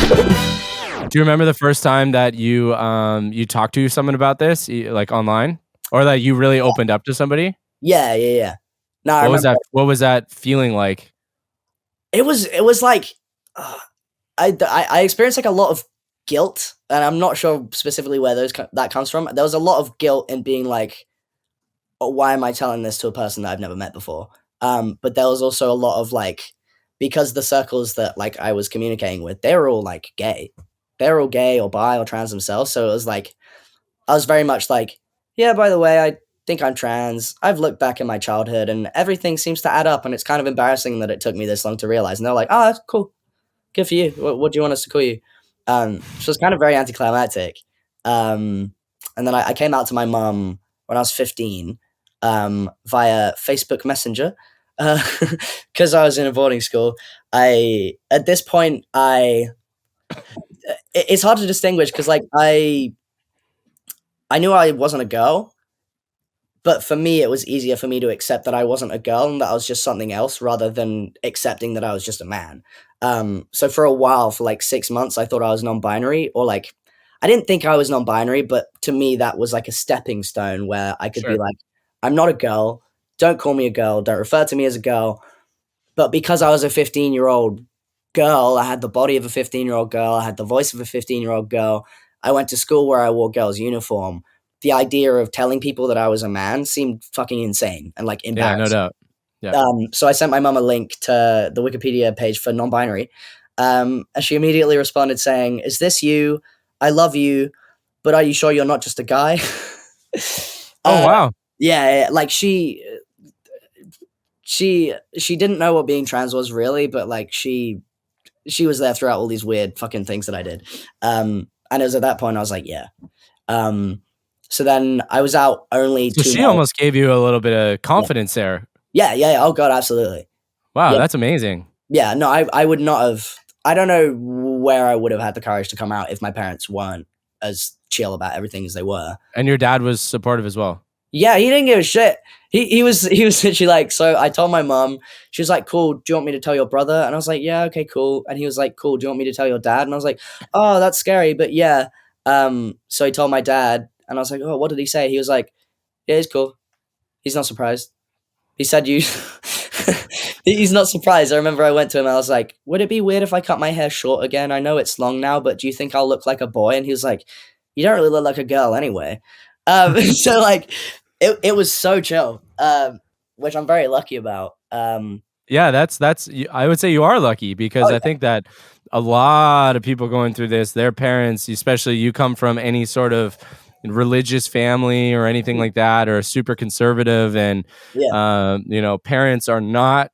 Do you remember the first time that you talked to someone about this, like online, or that you really opened up to somebody? Yeah. No, I What was remember that? What was that feeling like? it was like, uh, I experienced, like, a lot of guilt, and I'm not sure specifically where that comes from. There was a lot of guilt in being like, "Oh, why am I telling this to a person that I've never met before?" But there was also a lot of, like, because the circles that, like, I was communicating with, they were all, like, gay. They were all gay or bi or trans themselves, so it was like I was very much like, "Yeah, by the way, I think I'm trans. I've looked back in my childhood, and everything seems to add up, and it's kind of embarrassing that it took me this long to realize." And they're like, "Oh, that's cool. Good for you. What do you want us to call you?" So it's kind of very anticlimactic. And then I came out to my mum when I was 15, via Facebook Messenger, because I was in a boarding school. At this point, it's hard to distinguish because, like, I knew I wasn't a girl, but for me, it was easier for me to accept that I wasn't a girl and that I was just something else rather than accepting that I was just a man. So for a while, for like 6 months, I thought I was non-binary, or like, I didn't think I was non-binary, but to me, that was like a stepping stone where I could be Sure. like, I'm not a girl. Don't call me a girl. Don't refer to me as a girl. But because I was a 15-year-old girl, I had the body of a 15-year-old girl. I had the voice of a 15-year-old girl. I went to school where I wore girls' uniform. The idea of telling people that I was a man seemed fucking insane and like Yeah, no embarrassing. doubt. Yeah. So I sent my mum a link to the Wikipedia page for non-binary, and she immediately responded saying, "Is this you? I love you, but are you sure you're not just a guy?" Oh, uh, wow. yeah, like she didn't know what being trans was really, but like she was there throughout all these weird fucking things that I did. And it was at that point I was like, yeah. So then I was out only So 2 she months. almost gave you a little bit of Yeah. confidence there. Yeah. Oh god, absolutely. Wow, Yeah. that's amazing. Yeah, no, I would not have. I don't know where I would have had the courage to come out if my parents weren't as chill about everything as they were. And your dad was supportive as well. Yeah, he didn't give a shit. He was literally like, so I told my mom, she was like, "Cool, do you want me to tell your brother?" And I was like, "Yeah, okay, cool." And he was like, "Cool, do you want me to tell your dad?" And I was like, "Oh, that's scary, but yeah." So he told my dad, and I was like, "Oh, what did he say?" He was like, "Yeah, he's cool. He's not surprised." He said, "You." He's not surprised. I remember I went to him. I was like, "Would it be weird if I cut my hair short again? I know it's long now, but do you think I'll look like a boy?" And he was like, "You don't really look like a girl anyway." So like, it was so chill, which I'm very lucky about. Yeah, I would say you are lucky because Oh I yeah, think that a lot of people going through this, their parents, especially you come from any sort of religious family or anything like that, or super conservative, and yeah, parents are not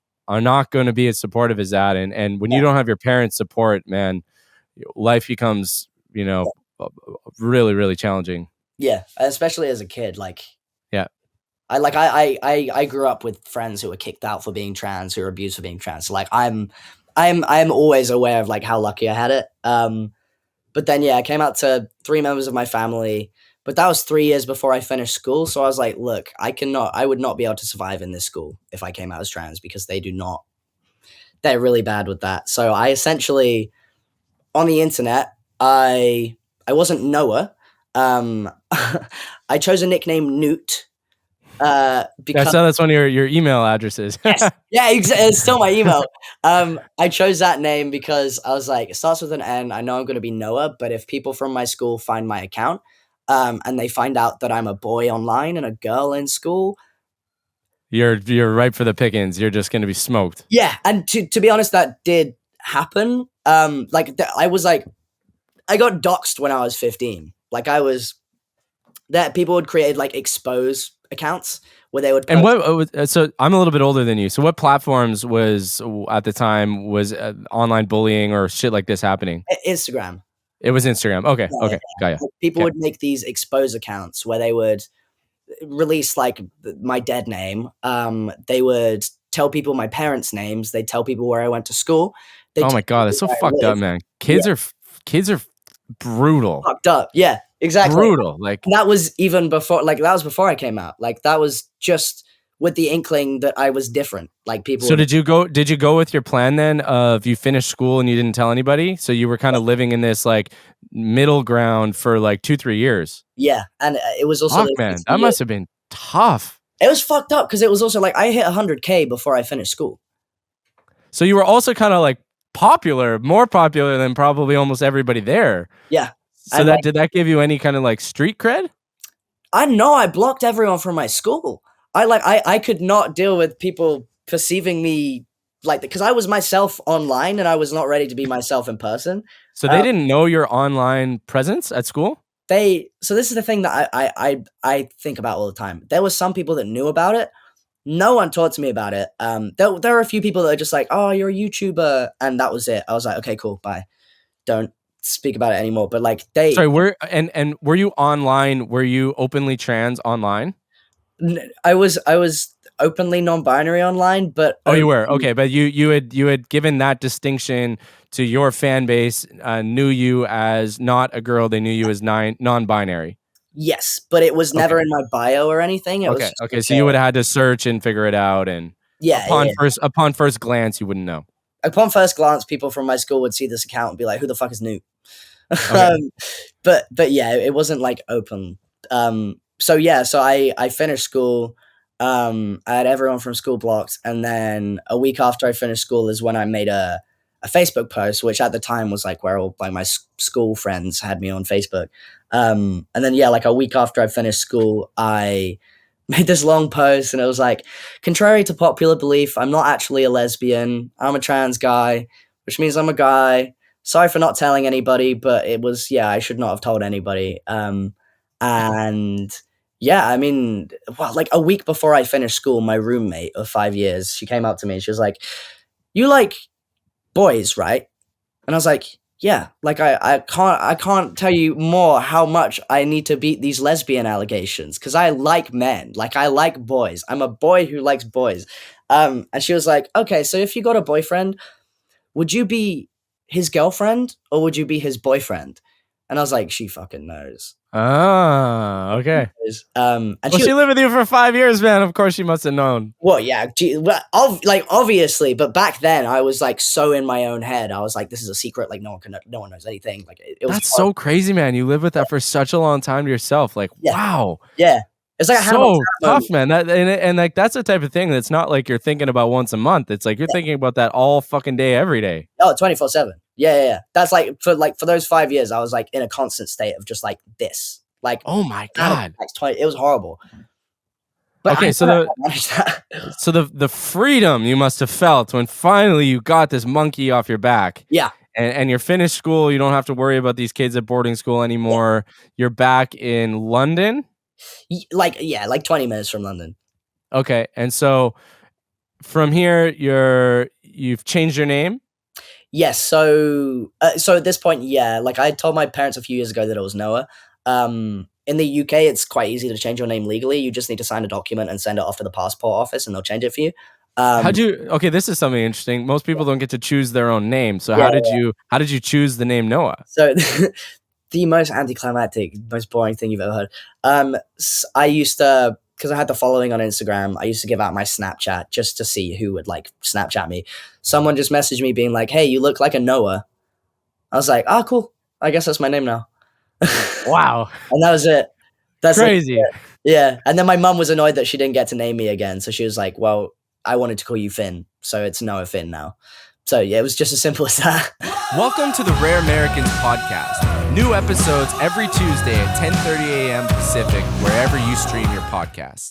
going to be as supportive as that, and when you yeah, don't have your parents' support, man, life becomes really really challenging. yeah. Especially as a kid, like Yeah. I grew up with friends who were kicked out for being trans, who were abused for being trans. So like I'm always aware of like how lucky I had it. But then yeah, I came out to 3 members of my family, but that was 3 years before I finished school. So I was like, look, I would not be able to survive in this school if I came out as trans because they're really bad with that. So I essentially on the internet, I wasn't Noah. I chose a nickname Newt. Because That's one of your email addresses. yes, yeah, it's still my email. I chose that name because I was like, it starts with an N. I know I'm going to be Noah, but if people from my school find my account, and they find out that I'm a boy online and a girl in school, You're ripe for the pickings. You're just going to be smoked. yeah. And to be honest, that did happen. I was like, I got doxxed when I was 15. Like I was that people would create like expose accounts where they would And post. so I'm a little bit older than you. So what platforms was at the time was online bullying or shit like this happening? Instagram. It was Instagram. Okay. Yeah, yeah, Okay. Got yeah. ya. Like, people Okay. would make these expose accounts where they would release like my dead name. They would tell people my parents' names. They'd tell people where I went to school. They'd Oh tell my God. people That's so where I fucked up, live. man. Yeah, Kids are brutal. fucked up. Yeah, exactly. Brutal. Like, And that was even before. Like that was before I came out. Like that was just with the inkling that I was different. Like people. So did you go with your plan then of you finished school and you didn't tell anybody? So you were kind of living in this like middle ground for like 2-3 years. Yeah, and it was also Fuck, the man, that year. must have been tough. It was fucked up because it was also like I hit 100K before I finished school. So you were also kind of like popular, more popular than probably almost everybody there. Yeah. So And, that like, did that give you any kind of like street cred? I know I blocked everyone from my school. I could not deal with people perceiving me like, because I was myself online and I was not ready to be myself in person. So they didn't know your online presence at school? So this is the thing that I think about all the time. There was some people that knew about it. No one talked to me about it. There were a few people that are just like, oh, you're a YouTuber, and that was it. I was like, okay, cool, bye. Don't speak about it anymore. But like Sorry, were you online? Were you openly trans online? I was openly non-binary online, but Oh, you were? Okay, but you had given that distinction to your fan base, knew you as not a girl, they knew you as non-binary. yes, but it was never Okay. in my bio or anything. It was Okay, just okay, like so you would have had to search and figure it out, and yeah, yeah. upon first glance, you wouldn't know. Upon first glance, people from my school would see this account and be like, "Who the fuck is Newt?" Okay. But yeah, it wasn't like open. So yeah, so I finished school. I had everyone from school blocked, and then a week after I finished school is when I made a Facebook post, which at the time was like where all like my school friends had me on Facebook. And then yeah, like a week after I finished school, I made this long post, and it was like, contrary to popular belief, I'm not actually a lesbian. I'm a trans guy, which means I'm a guy. Sorry for not telling anybody, but it was, yeah, I should not have told anybody. And yeah, I mean, well, like a week before I finished school, my roommate of 5 years, she came up to me and she was like, "You like boys, right?" And I was like, "Yeah." Like I can't tell you more how much I need to beat these lesbian allegations because I like men. Like I like boys. I'm a boy who likes boys. And she was like, "Okay, so if you got a boyfriend, would you be his girlfriend or would you be his boyfriend?" And I was like, "She fucking knows." Ah, okay. And Well, she lived with you for 5 years, man. Of course, she must have known. well, yeah, obviously, but back then I was like so in my own head. I was like, "This is a secret. Like no one knows anything." Like it was That's so crazy, man. You lived with that for such a long time to yourself. Like, Yeah. wow. Yeah, it's like a Hannah So Montana tough, moment. man. And like that's the type of thing that's not like you're thinking about once a month. It's like you're thinking about that all fucking day, every day. Oh, 24/7. Yeah. That's like for those 5 years, I was like in a constant state of just like this. Like, Oh my panic god. attacks 20. It was horrible. But Okay, I so thought I managed that. the freedom you must have felt when finally you got this monkey off your back. Yeah. And you're finished school. You don't have to worry about these kids at boarding school anymore. You're back in London. Like 20 minutes from London. Okay, and so from here, you've changed your name. Yes. So at this point, yeah, like I told my parents a few years ago that it was Noah. In the UK, it's quite easy to change your name legally. You just need to sign a document and send it off to the passport office, and they'll change it for you. Okay, this is something interesting. Most people don't get to choose their own name. So Yeah, how did you choose the name Noah? So the most anticlimactic, most boring thing you've ever heard. I used to, because I had the following on Instagram, I used to give out my Snapchat just to see who would like Snapchat me. Someone just messaged me being like, "Hey, you look like a Noah." I was like, "Oh, cool. I guess that's my name now." Wow. And that was it. That's Crazy. Like, yeah. And then my mum was annoyed that she didn't get to name me again. So she was like, "Well, I wanted to call you Finn. So it's Noah Finn now." So yeah, it was just as simple as that. Welcome to the Rare Americans podcast. New episodes every Tuesday at 10:30 a.m. Pacific, wherever you stream your podcasts.